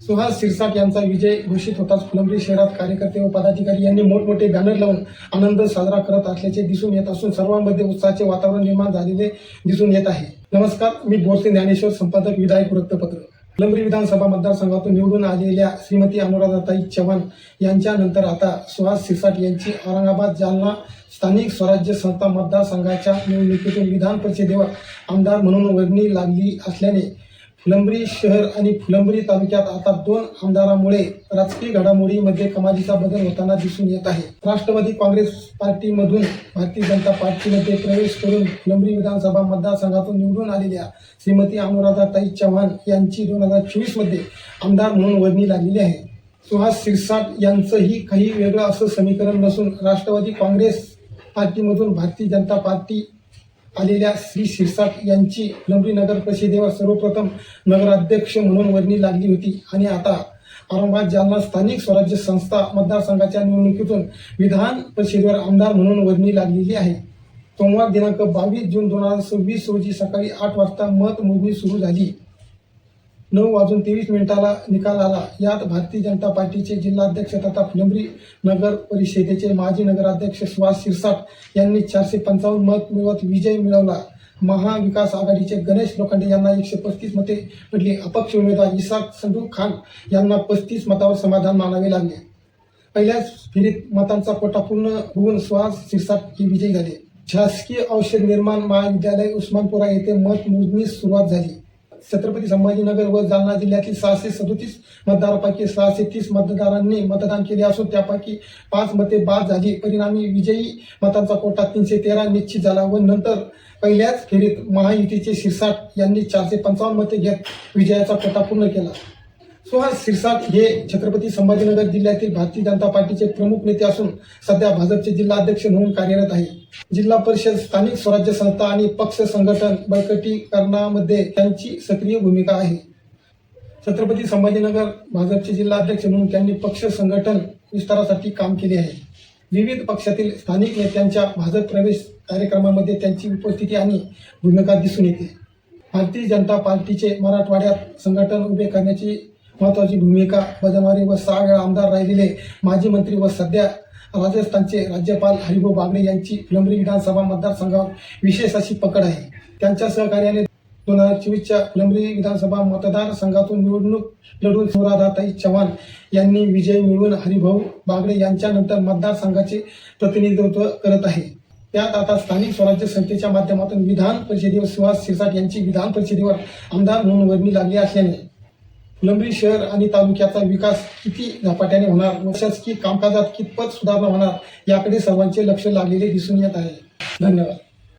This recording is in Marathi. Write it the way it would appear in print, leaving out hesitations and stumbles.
सुहास शिरसाट यांचा विजय घोषित होताच फुलंब्री शहरात कार्यकर्ते व पदाधिकारी यांनी मोठमोठे बॅनर लावून आनंद साजरा करत असल्याचे दिसून येत असून सर्वांमध्ये उत्साहाचे वातावरण निर्माण झालेले दिसून येत आहे। नमस्कार, मी बोरसे ज्ञानेश्वर, संपादक विधायक वृत्तपत्र। फुलंब्री विधानसभा मतदारसंघातून निवडून आलेल्या श्रीमती अनुराधाताई चव्हाण यांच्यानंतर आता सुहास शिरसाट यांची औरंगाबाद जालना स्थानिक स्वराज्य संस्था मतदारसंघाच्या निवडणुकीतून विधान परिषदेवर आमदार म्हणून वर्णी लागली असल्याने फुलंब्री शहर आणि फुलंब्री तालुक्यात आता दोन आमदारांमुळे राजकीय घडामोडीमध्ये कमालीचा बदल होताना दिसून येत आहे। राष्ट्रवादी काँग्रेस पार्टीमधून भारतीय जनता पार्टीमध्ये प्रवेश करून फुलंब्री विधानसभा मतदारसंघातून निवडून आलेल्या श्रीमती अनुराधाताई चव्हाण यांची 2024 मध्ये आमदार म्हणून वर्णी लागलेली आहे। सुहास शिरसाट यांचंही काही वेगळं असं समीकरण नसून राष्ट्रवादी काँग्रेस पार्टीमधून भारतीय जनता पार्टी आलेल्या श्री शिरसाट यांची फुलंब्री नगर परिषदेवर सर्वप्रथम नगराध्यक्ष म्हणून वर्णी लागली होती आणि आता औरंगाबाद जालना स्थानिक स्वराज्य संस्था मतदारसंघाच्या निवडणुकीतून विधान परिषदेवर आमदार म्हणून वर्णी लागलेली आहे। सोमवार दिनांक 22 जून 2026 रोजी सकाळी 8 वाजता मतमोजणी सुरू झाली। 9:23 निकाल आला। यात भारतीय जनता पार्टीचे जिल्हाध्यक्ष तथा फुलंब्री नगर परिषदेचे माजी नगराध्यक्ष सुहास शिरसाट यांनी 455 मत मिळवत विजय मिळवला। महाविकास आघाडीचे गणेश लोखंडे यांना 135 मते पडली। अपक्ष उमेदवार इसाक संधू खान यांना 35 मतावर समाधान मानावे लागले। पहिल्याच फेरीत मतांचा कोटा पूर्ण होऊन सुहास शिरसाट हे विजयी झाले। शासकीय औषध निर्माण महाविद्यालय उस्मानपुरा येथे मतमोजणी सुरुवात झाली। छत्रपती संभाजीनगर व जालना जिल्ह्यातील 637 मतदारांपैकी 630 मतदारांनी मतदान केले असून त्यापैकी 5 मते बाद झाली। परिणामी विजयी मतांचा कोटा 313 निश्चित झाला व नंतर पहिल्याच फेरीत महायुतीचे शिरसाट यांनी 455 मते घेत विजयाचा कोटा पूर्ण केला। सुहास शिरसाट हे छत्रपती संभाजीनगर जिल्ह्यातील भारतीय जनता पार्टीचे प्रमुख नेते असून सध्या भाजपचे जिल्हाध्यक्ष म्हणून कार्यरत आहे। जिल्हा परिषद, स्थानिक स्वराज्य संस्था आणि पक्ष संघटन बळकटीकरणामध्ये त्यांची सक्रिय भूमिका आहे। छत्रपती संभाजीनगर भाजपचे जिल्हाध्यक्ष म्हणून त्यांनी पक्ष संघटन विस्तारासाठी काम केले आहे। विविध पक्षातील स्थानिक नेत्यांच्या भाजप प्रवेश कार्यक्रमामध्ये त्यांची उपस्थिती आणि भूमिका दिसून येते। भारतीय जनता पार्टीचे मराठवाड्यात संघटन उभे करण्याची महत्वाची भूमिका बजावणारे व 6 वेळा आमदार राहिलेले माजी मंत्री व सध्या राजस्थानचे राज्यपाल हरिभाऊ बागडे यांची फुलंब्री विधानसभा मतदारसंघावर विशेष अशी पकड आहे। त्यांच्या सहकार्याने 2024च्या फुलंब्री विधानसभा मतदारसंघातून निवडणूक लढून अनुराधाताई चव्हाण यांनी विजय मिळवून हरिभाऊ बागडे यांच्यानंतर मतदारसंघाचे प्रतिनिधित्व करत आहे। त्यात आता स्थानिक स्वराज्य संस्थेच्या माध्यमातून विधान परिषदेवर सुहास शिरसाट यांची विधान परिषदेवर आमदार म्हणून वर्णी लागली असल्याने फुलंब्री शहर आणि तालुक्याचा विकास किती झपाट्याने होणार व शासकीय कामकाजात कितपत सुधारणा होणार याकडे सर्वांचे लक्ष लागलेले दिसून येत आहे। धन्यवाद।